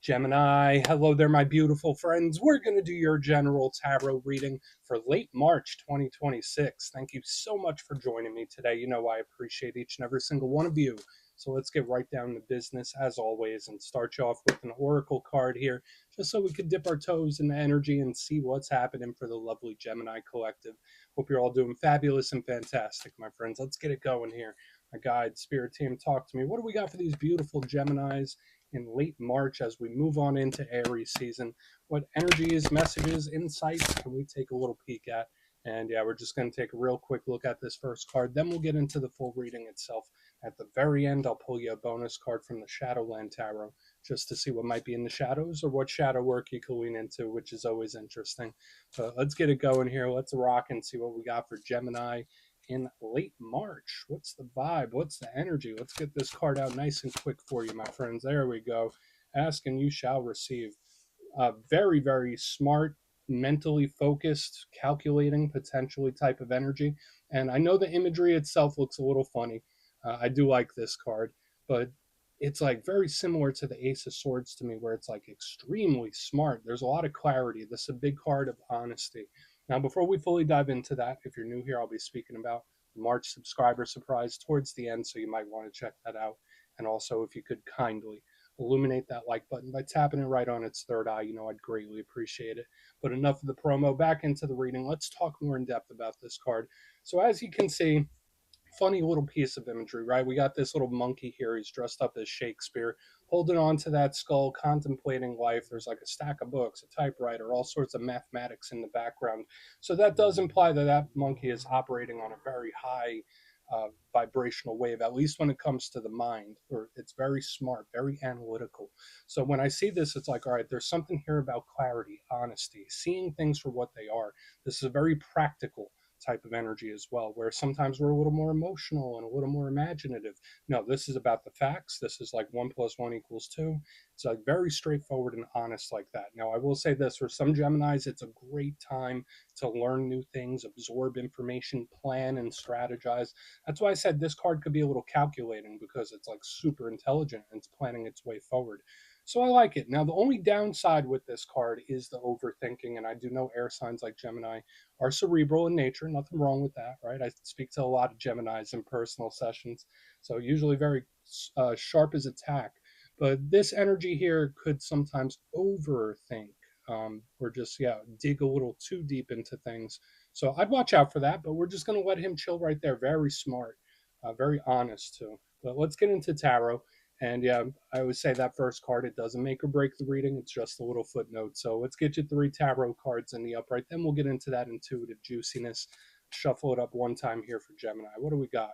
Gemini, hello there, my beautiful friends. We're going to do your general tarot reading for late March 2026. Thank you so much for joining me today. You know, I appreciate each and every single one of you. So let's get right down to business as always and start you off with an oracle card here, just so we could dip our toes in the energy and see what's happening for the lovely Gemini collective. Hope you're all doing fabulous and fantastic, my friends. Let's get it going here. My guide, spirit team, talk to me. What do we got for these beautiful Geminis in late March as we move on into Aries season? What energies, messages, insights can we take a little peek at? And yeah, we're just going to take a real quick look at this first card. Then we'll get into the full reading itself. At the very end, I'll pull you a bonus card from the Shadowland Tarot just to see what might be in the shadows or what shadow work you can lean into, which is always interesting. So let's get it going here. Let's rock and see what we got for Gemini in late March. What's the vibe? What's the energy? Let's get this card out nice and quick for you, my friends. There we go. Ask and you shall receive. Very, very smart, mentally focused, calculating, potentially type of energy. And I know the imagery itself looks a little funny. I do like this card, but it's like very similar to the Ace of Swords to me, where it's like extremely smart. There's a lot of clarity. This is a big card of honesty. Now, before we fully dive into that, if you're new here, I'll be speaking about the March subscriber surprise towards the end, so you might want to check that out. And also, if you could kindly illuminate that like button by tapping it right on its third eye, I'd greatly appreciate it. But enough of the promo, back into the reading. Let's talk more in depth about this card. So as you can see, funny little piece of imagery, right? We got this little monkey here. He's dressed up as Shakespeare, holding on to that skull, contemplating life. There's like a stack of books, a typewriter, all sorts of mathematics in the background. So that does imply that that monkey is operating on a very high vibrational wave, at least when it comes to the mind. Or it's very smart, very analytical. So when I see this, it's like, all right, there's something here about clarity, honesty, seeing things for what they are. This is a very practical type of energy as well, where sometimes we're a little more emotional and a little more imaginative. No, this is about the facts. This is like 1 + 1 = 2. It's like very straightforward and honest like that. Now, I will say this, for some Geminis, it's a great time to learn new things, absorb information, plan and strategize. That's why I said this card could be a little calculating, because it's like super intelligent and it's planning its way forward. So I like it. Now, the only downside with this card is the overthinking, and I do know air signs like Gemini are cerebral in nature. Nothing wrong with that, right? I speak to a lot of Geminis in personal sessions, so usually very sharp as a tack. But this energy here could sometimes overthink, or just, yeah, dig a little too deep into things. So I'd watch out for that, but we're just going to let him chill right there. Very smart, very honest too. But let's get into tarot. And yeah, I always say that first card, it doesn't make or break the reading. It's just a little footnote. So let's get you 3 tarot cards in the upright. Then we'll get into that intuitive juiciness. Shuffle it up one time here for Gemini. What do we got?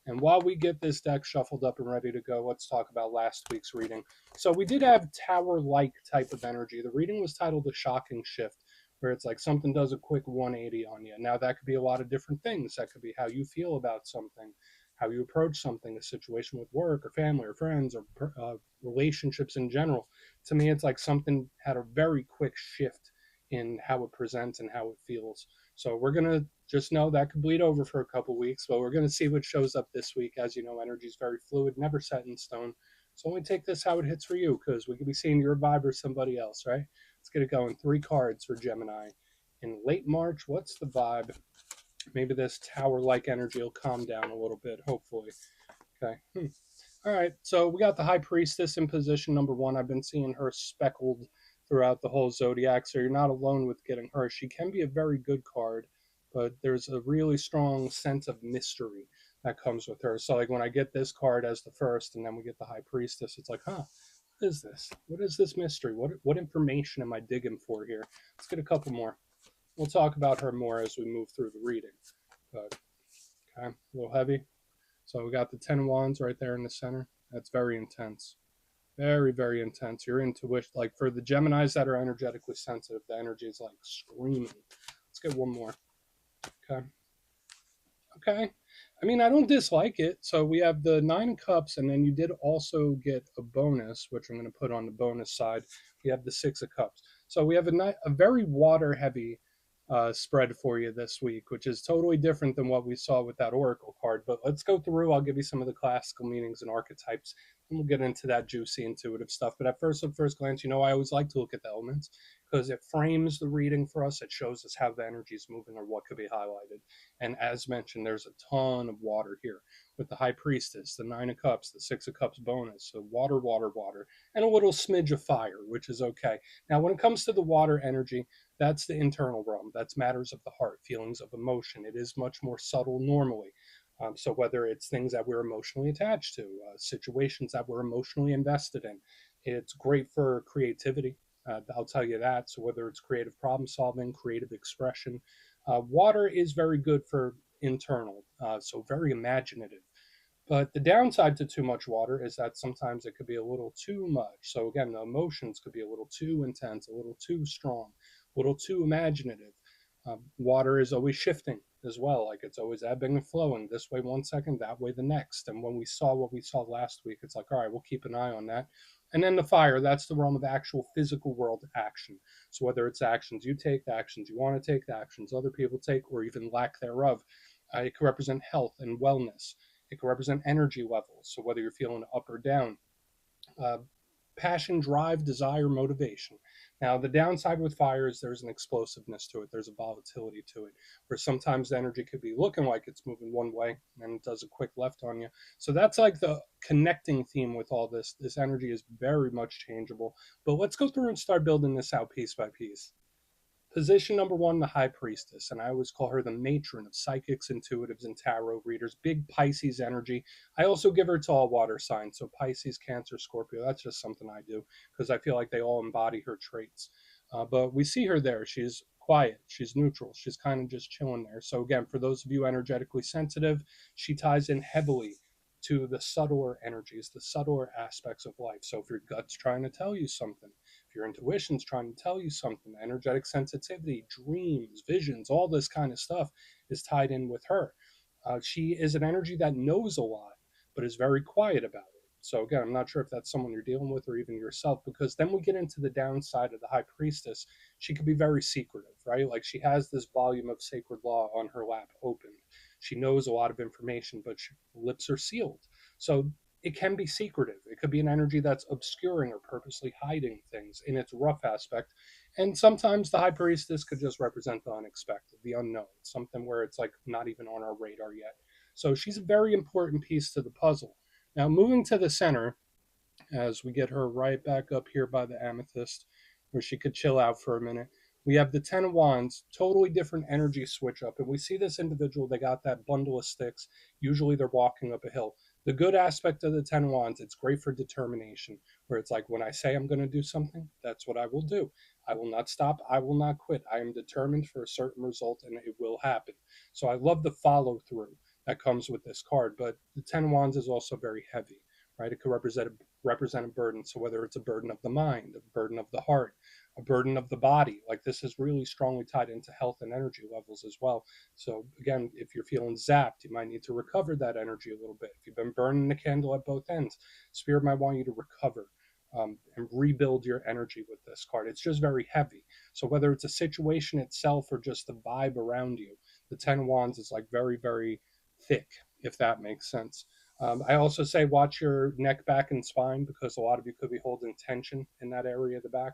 And while we get this deck shuffled up and ready to go, let's talk about last week's reading. So we did have tower-like type of energy. The reading was titled The Shocking Shift, where it's like something does a quick 180 on you. Now, that could be a lot of different things. That could be how you feel about something, how you approach something, a situation with work or family or friends or relationships in general. To me, it's like something had a very quick shift in how it presents and how it feels. So we're going to just know that could bleed over for a couple weeks, but we're going to see what shows up this week. As you know, energy is very fluid, never set in stone. So only take this how it hits for you, because we could be seeing your vibe or somebody else, right? Let's get it going. 3 cards for Gemini. In late March, what's the vibe? Maybe this tower-like energy will calm down a little bit, hopefully. Okay. All right, so we got the High Priestess in position number 1. I've been seeing her speckled throughout the whole zodiac, so you're not alone with getting her. She can be a very good card, but there's a really strong sense of mystery that comes with her. So like when I get this card as the first, and then we get the High Priestess, it's like, what is this? What is this mystery? What information am I digging for here? Let's get a couple more. We'll talk about her more as we move through the reading. But okay, a little heavy. So we got the 10 wands right there in the center. That's very intense. Very, very intense. Your intuition, like for the Geminis that are energetically sensitive, the energy is like screaming. Let's get one more. Okay. Okay. I mean, I don't dislike it. So we have the 9 of Cups, and then you did also get a bonus, which I'm going to put on the bonus side. We have the 6 of Cups. So we have a very water-heavy spread for you this week, which is totally different than what we saw with that Oracle card. But let's go through. I'll give you some of the classical meanings and archetypes And we'll get into that juicy intuitive stuff. But at first glance, I always like to look at the elements because it frames the reading for us. It shows us how the energy is moving or what could be highlighted. And as mentioned, there's a ton of water here with the High Priestess, the Nine of Cups, the Six of Cups bonus. So water, water, water, and a little smidge of fire, which is okay. Now, when it comes to the water energy, that's the internal realm. That's matters of the heart, feelings of emotion. It is much more subtle normally. So whether it's things that we're emotionally attached to, situations that we're emotionally invested in, it's great for creativity. I'll tell you that. So whether it's creative problem solving, creative expression, water is very good for internal. So very imaginative. But the downside to too much water is that sometimes it could be a little too much. So again, the emotions could be a little too intense, a little too strong, a little too imaginative. Water is always shifting as well, like it's always ebbing and flowing. This way 1 second, that way the next. And when we saw what we saw last week, it's like, all right, we'll keep an eye on that. And then the fire, that's the realm of actual physical world action. So whether it's actions you take, the actions you want to take, the actions other people take, or even lack thereof, it could represent health and wellness. It can represent energy levels. So whether you're feeling up or down, uh, passion, drive, desire, motivation. Now, the downside with fire is there's an explosiveness to it. There's a volatility to it, where sometimes the energy could be looking like it's moving one way and it does a quick left on you. So that's like the connecting theme with all this. This energy is very much changeable. But let's go through and start building this out piece by piece. Position number one, the High Priestess, and I always call her the matron of psychics, intuitives, and tarot readers. Big Pisces energy. I also give her to all water signs, so Pisces, Cancer, Scorpio. That's just something I do because I feel like they all embody her traits. But we see her there. She's quiet. She's neutral. She's kind of just chilling there. So again, for those of you energetically sensitive, she ties in heavily to the subtler energies, the subtler aspects of life. So if your gut's trying to tell you something, if your intuition's trying to tell you something, energetic sensitivity, dreams, visions, all this kind of stuff is tied in with her. She is an energy that knows a lot, but is very quiet about it. So again, I'm not sure if that's someone you're dealing with or even yourself, because then we get into the downside of the High Priestess. She could be very secretive, right? Like she has this volume of sacred law on her lap open. She knows a lot of information, but lips are sealed. So it can be secretive. It could be an energy that's obscuring or purposely hiding things in its rough aspect. And sometimes the High Priestess could just represent the unexpected, the unknown, something where it's like not even on our radar yet. So she's a very important piece to the puzzle. Now, moving to the center, as we get her right back up here by the amethyst, where she could chill out for a minute. We have the Ten of Wands, totally different energy switch up. And we see this individual, they got that bundle of sticks. Usually they're walking up a hill. The good aspect of the Ten of Wands, it's great for determination, where it's like, when I say I'm going to do something, that's what I will do. I will not stop. I will not quit. I am determined for a certain result and it will happen. So I love the follow through that comes with this card. But the Ten of Wands is also very heavy, right? It could represent a burden. So whether it's a burden of the mind, a burden of the heart, a burden of the body, like this is really strongly tied into health and energy levels as well. So again, if you're feeling zapped, you might need to recover that energy a little bit. If you've been burning the candle at both ends, Spirit might want you to recover. And rebuild your energy with this card. It's just very heavy. So whether it's a situation itself or just the vibe around you, the Ten of Wands is like very, very thick, if that makes sense. I also say watch your neck, back, and spine because a lot of you could be holding tension in that area of the back.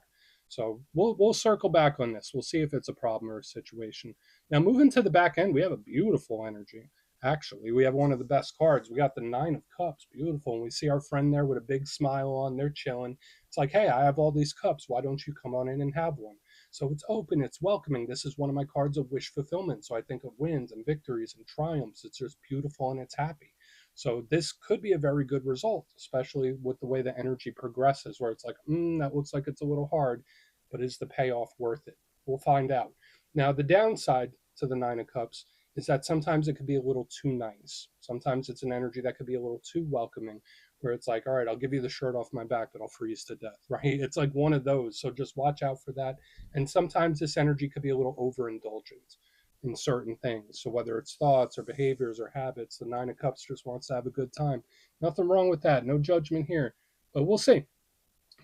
So we'll circle back on this. We'll see if it's a problem or a situation. Now moving to the back end, we have a beautiful energy. Actually, we have one of the best cards. We got the Nine of Cups, beautiful, and we see our friend there with a big smile on. They're chilling. It's like, hey, I have all these cups. Why don't you come on in and have one? So it's open, it's welcoming. This is one of my cards of wish fulfillment. So I think of wins and victories and triumphs. It's just beautiful and it's happy. So this could be a very good result, especially with the way the energy progresses, where it's like, that looks like it's a little hard, but is the payoff worth it? We'll find out. Now, the downside to the Nine of Cups is that sometimes it could be a little too nice. Sometimes it's an energy that could be a little too welcoming, where it's like, all right, I'll give you the shirt off my back, but I'll freeze to death, right? It's like one of those. So just watch out for that. And sometimes this energy could be a little overindulgent in certain things. So whether it's thoughts or behaviors or habits, the Nine of Cups just wants to have a good time. Nothing wrong with that. No judgment here. But we'll see.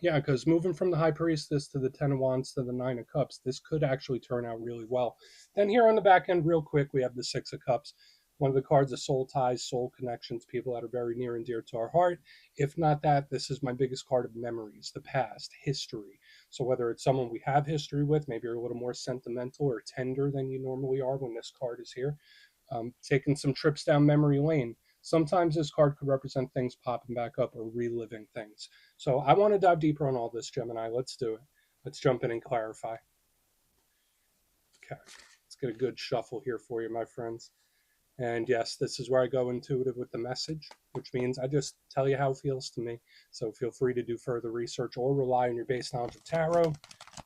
Yeah, because moving from the High Priestess to the Ten of Wands to the Nine of Cups, this could actually turn out really well. Then here on the back end, real quick, we have the Six of Cups. One of the cards is soul ties, soul connections, people that are very near and dear to our heart. If not that, this is my biggest card of memories, the past, history. So whether it's someone we have history with, maybe you're a little more sentimental or tender than you normally are when this card is here. Taking some trips down memory lane. Sometimes this card could represent things popping back up or reliving things. So I want to dive deeper on all this, Gemini. Let's do it. Let's jump in and clarify. Okay, let's get a good shuffle here for you, my friends. And yes, this is where I go intuitive with the message, which means I just tell you how it feels to me. So feel free to do further research or rely on your base knowledge of tarot,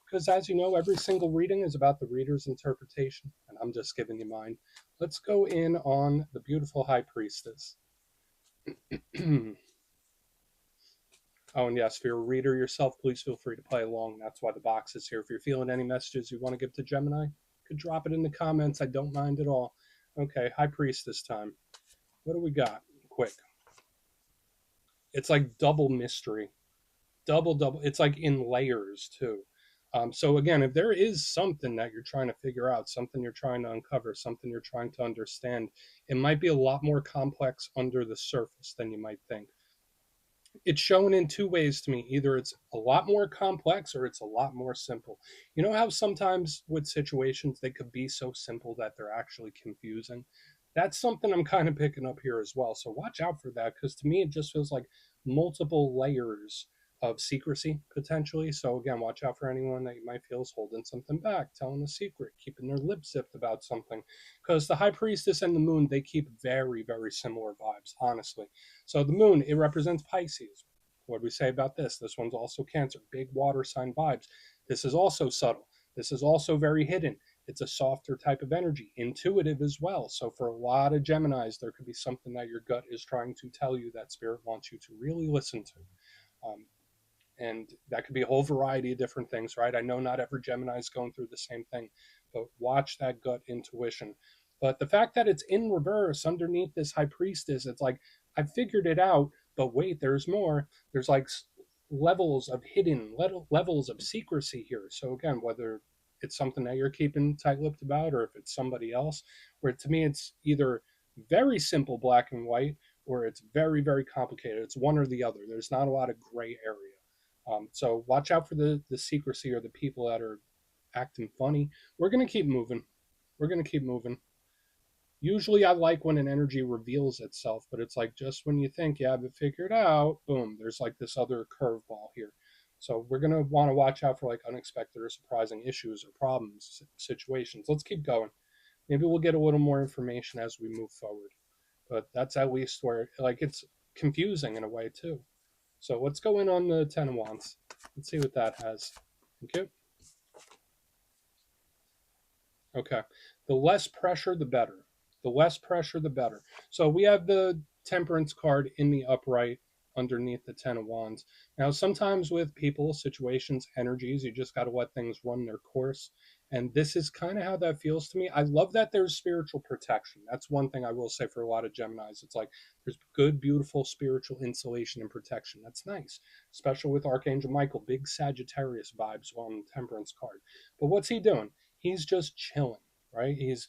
because as you know, every single reading is about the reader's interpretation, and I'm just giving you mine. Let's go in on the beautiful High Priestess. Oh, and yes, if you're a reader yourself, please feel free to play along. That's why the box is here. If you're feeling any messages you want to give to Gemini, you could drop it in the comments. I don't mind at all. Okay, High Priestess time. What do we got? Quick. It's like double mystery. Double. It's like in layers, too. So, again, if there is something that you're trying to figure out, something you're trying to uncover, something you're trying to understand, it might be a lot more complex under the surface than you might think. It's shown in two ways to me. Either it's a lot more complex or it's a lot more simple. You know how sometimes with situations they could be so simple that they're actually confusing? That's something I'm kind of picking up here as well. So watch out for that, because to me it just feels like multiple layers of secrecy potentially. So again, watch out for anyone that you might feel is holding something back, telling a secret, keeping their lips zipped about something. Because the High Priestess and the Moon, they keep very, very similar vibes, honestly. So the moon, it represents Pisces. What do we say about this? This one's also Cancer, big water sign vibes. This is also subtle. This is also very hidden. It's a softer type of energy, intuitive as well. So for a lot of Geminis, there could be something that your gut is trying to tell you that spirit wants you to really listen to. Um, and that could be a whole variety of different things, right? I know not every Gemini is going through the same thing, but watch that gut intuition. But the fact that it's in reverse underneath this High Priestess, it's like, I figured it out, but wait, there's more. There's like levels of hidden, levels of secrecy here. So again, whether it's something that you're keeping tight-lipped about, or if it's somebody else, where to me it's either very simple black and white, or it's very, very complicated. It's one or the other. There's not a lot of gray area. So watch out for the secrecy or the people that are acting funny. We're going to keep moving. We're going to keep moving. Usually I like when an energy reveals itself, but it's like just when you think you have it figured out, boom, there's like this other curveball here. So we're going to want to watch out for like unexpected or surprising issues or problems, situations. Let's keep going. Maybe we'll get a little more information as we move forward. But that's at least where like it's confusing in a way too. So let's go in on the Ten of Wands. Let's see what that has. Thank you. Okay. The less pressure, the better. The less pressure, the better. So we have the Temperance card in the upright underneath the Ten of Wands. Now, sometimes with people, situations, energies, you just got to let things run their course. And this is kind of how that feels to me. I love that there's spiritual protection. That's one thing I will say for a lot of Geminis. It's like there's good, beautiful spiritual insulation and protection. That's nice, especially with Archangel Michael, big Sagittarius vibes on the Temperance card. But what's he doing? He's just chilling, right? He's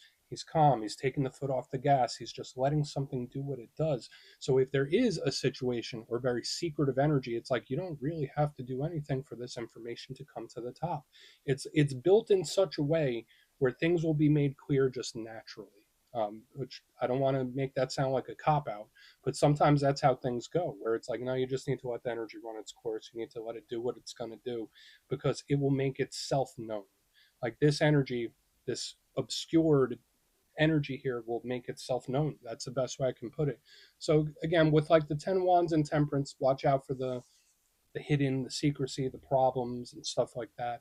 calm. He's taking the foot off the gas. He's just letting something do what it does. So if there is a situation or very secretive energy, it's like you don't really have to do anything for this information to come to the top. It's built in such a way where things will be made clear just naturally. Which I don't want to make that sound like a cop out, but sometimes that's how things go. Where it's like, no, you just need to let the energy run its course. You need to let it do what it's going to do, because it will make itself known. Like this energy, this obscured energy here will make itself known. That's the best way I can put it. So again, with like the 10 wands and temperance, watch out for the hidden, the secrecy, the problems and stuff like that.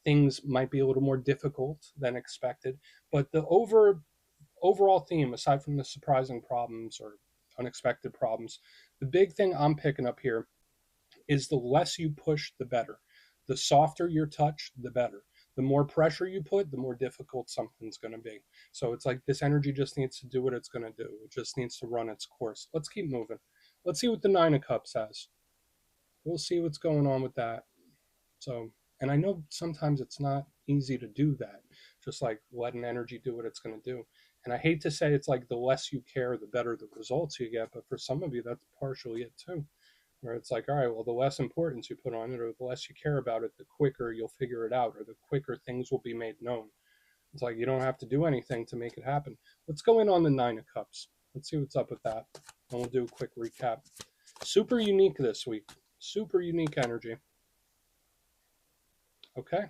Things might be a little more difficult than expected, but the overall theme, aside from the surprising problems or unexpected problems, the big thing I'm picking up here is the less you push, the better. The softer your touch, the better. The more pressure you put, the more difficult something's going to be. So it's like this energy just needs to do what it's going to do. It just needs to run its course. Let's keep moving. Let's see what the Nine of Cups has. We'll see what's going on with that. So, and I know sometimes it's not easy to do that, just like letting energy do what it's going to do. And I hate to say it's like the less you care, the better the results you get. But for some of you, that's partially it too, where it's like, all right, well, the less importance you put on it or the less you care about it, the quicker you'll figure it out or the quicker things will be made known. It's like you don't have to do anything to make it happen. What's going on the Nine of Cups? Let's see what's up with that. And we'll do a quick recap. Super unique this week. Super unique energy. Okay.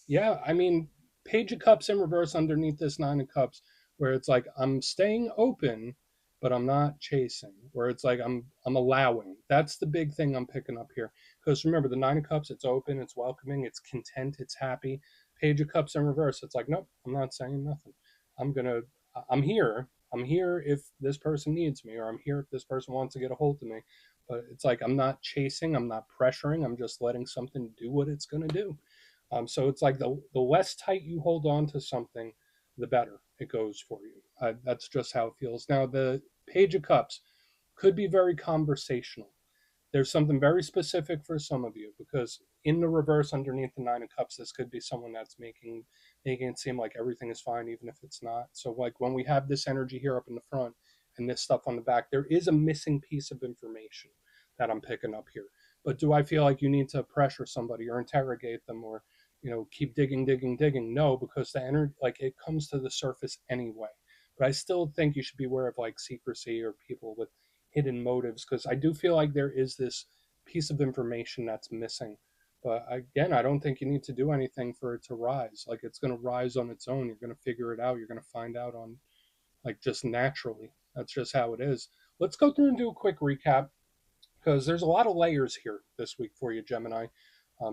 Yeah, I mean, Page of Cups in reverse underneath this Nine of Cups, where it's like I'm staying open, but I'm not chasing. Where it's like I'm allowing. That's the big thing I'm picking up here. Because remember, the Nine of Cups, it's open, it's welcoming, it's content, it's happy. Page of Cups in reverse, it's like nope, I'm not saying nothing. I'm gonna, I'm here. I'm here if this person needs me, or I'm here if this person wants to get a hold of me. But it's like I'm not chasing, I'm not pressuring, I'm just letting something do what it's gonna do. So it's like the less tight you hold on to something, the better it goes for you. That's just how it feels. Now, the Page of Cups could be very conversational. There's something very specific for some of you because in the reverse underneath the Nine of Cups, this could be someone that's making it seem like everything is fine, even if it's not. So, like when we have this energy here up in the front and this stuff on the back, there is a missing piece of information that I'm picking up here. But do I feel like you need to pressure somebody or interrogate them or keep digging, digging, digging? No, because the energy, like it comes to the surface anyway. But I still think you should be aware of like secrecy or people with hidden motives because I do feel like there is this piece of information that's missing. But again, I don't think you need to do anything for it to rise. Like it's going to rise on its own. You're going to figure it out. You're going to find out on like just naturally. That's just how it is. Let's go through and do a quick recap because there's a lot of layers here this week for you, Gemini.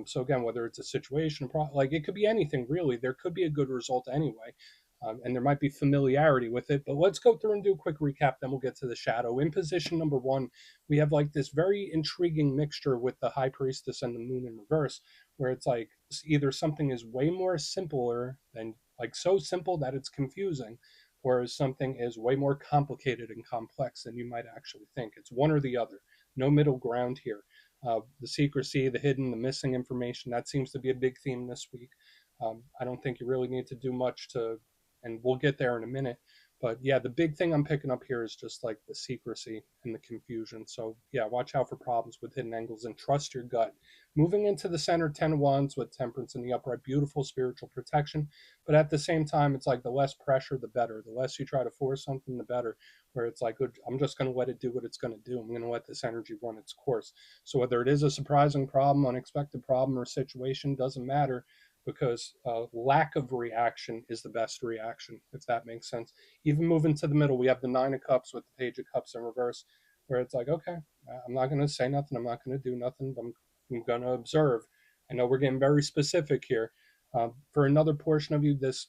So again, whether it's a situation, like it could be anything really. There could be a good result anyway, and there might be familiarity with it. But let's go through and do a quick recap. Then we'll get to the shadow. In position number one, we have like this very intriguing mixture with the High Priestess and the Moon in reverse, where it's like either something is way more simpler than like so simple that it's confusing, whereas something is way more complicated and complex than you might actually think. It's one or the other. No middle ground here. The secrecy, the hidden, the missing information, that seems to be a big theme this week. I don't think you really need to do much to, and we'll get there in a minute. But yeah, the big thing I'm picking up here is just like the secrecy and the confusion. So yeah, watch out for problems with hidden angles and trust your gut. Moving into the center, 10 wands with temperance in the upright, beautiful spiritual protection. But at the same time, it's like the less pressure, the better. The less you try to force something, the better. Where it's like, I'm just going to let it do what it's going to do. I'm going to let this energy run its course. So whether it is a surprising problem, unexpected problem, or situation, doesn't matter because lack of reaction is the best reaction, if that makes sense. Even moving to the middle, we have the Nine of Cups with the Page of Cups in reverse, where it's like, okay, I'm not going to say nothing. I'm not going to do nothing. But I'm going to observe. I know we're getting very specific here. For another portion of you, this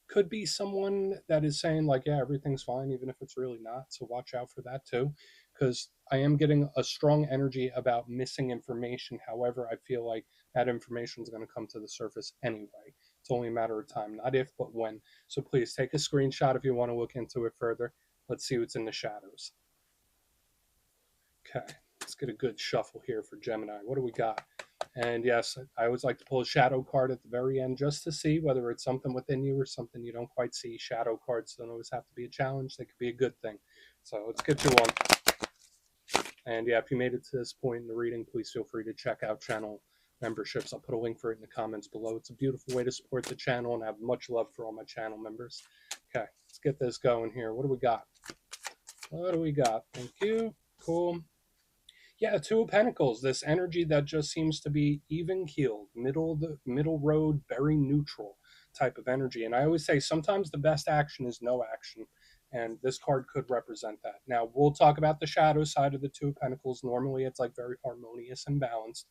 could be someone that is saying like yeah everything's fine even if it's really not, so watch out for that too because I am getting a strong energy about missing information. However, I feel like that information is going to come to the surface anyway. It's only a matter of time, not if but when. So please take a screenshot if you want to look into it further. Let's see what's in the shadows. Okay, let's get a good shuffle here for Gemini. What do we got? And yes, I always like to pull a shadow card at the very end just to see whether it's something within you or something you don't quite see. Shadow cards don't always have to be a challenge, they could be a good thing. So let's get you one. And yeah, if you made it to this point in the reading, please feel free to check out channel memberships. I'll put a link for it in the comments below. It's a beautiful way to support the channel, and I have much love for all my channel members. Okay, let's get this going here. What do we got? What do we got? Thank you. Cool. Yeah, Two of Pentacles. This energy that just seems to be even keeled, middle road, very neutral type of energy. And I always say sometimes the best action is no action, and this card could represent that. Now we'll talk about the shadow side of the Two of Pentacles. Normally, it's like very harmonious and balanced.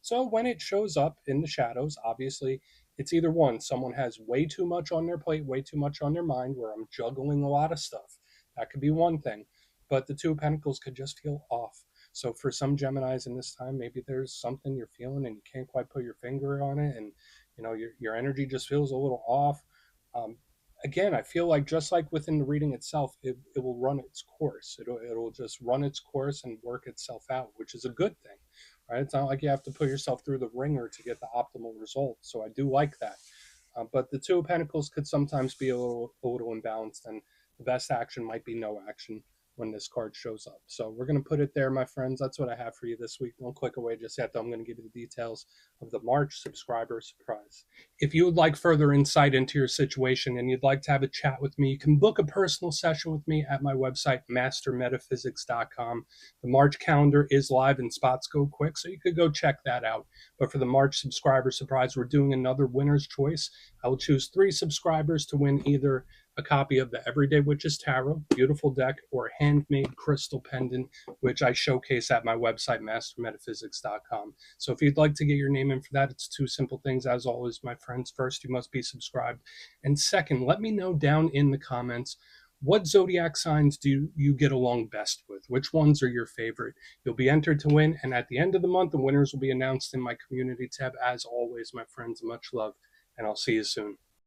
So when it shows up in the shadows, obviously it's either one, someone has way too much on their plate, way too much on their mind, where I'm juggling a lot of stuff. That could be one thing. But the Two of Pentacles could just feel off. So for some Geminis in this time, maybe there's something you're feeling and you can't quite put your finger on it, and your energy just feels a little off. Um, Again, I feel like just like within the reading itself, it will run its course. It'll just run its course and work itself out, which is a good thing, right? It's not like you have to put yourself through the ringer to get the optimal result. So I do like that. But the Two of Pentacles could sometimes be a little imbalanced, and the best action might be no action when this card shows up. So we're going to put it there, my friends. That's what I have for you this week. Don't click away just yet, though. I'm going to give you the details of the March subscriber surprise. If you would like further insight into your situation and you'd like to have a chat with me, you can book a personal session with me at my website, mastermetaphysics.com. The March calendar is live and spots go quick, so you could go check that out. But for the March subscriber surprise, we're doing another winner's choice. I will choose 3 subscribers to win either a copy of the Everyday Witches Tarot, beautiful deck, or a handmade crystal pendant, which I showcase at my website, mastermetaphysics.com. So if you'd like to get your name in for that, it's 2 simple things. As always, my friends, first, you must be subscribed. And second, let me know down in the comments, what zodiac signs do you get along best with? Which ones are your favorite? You'll be entered to win, and at the end of the month, the winners will be announced in my community tab. As always, my friends, much love, and I'll see you soon.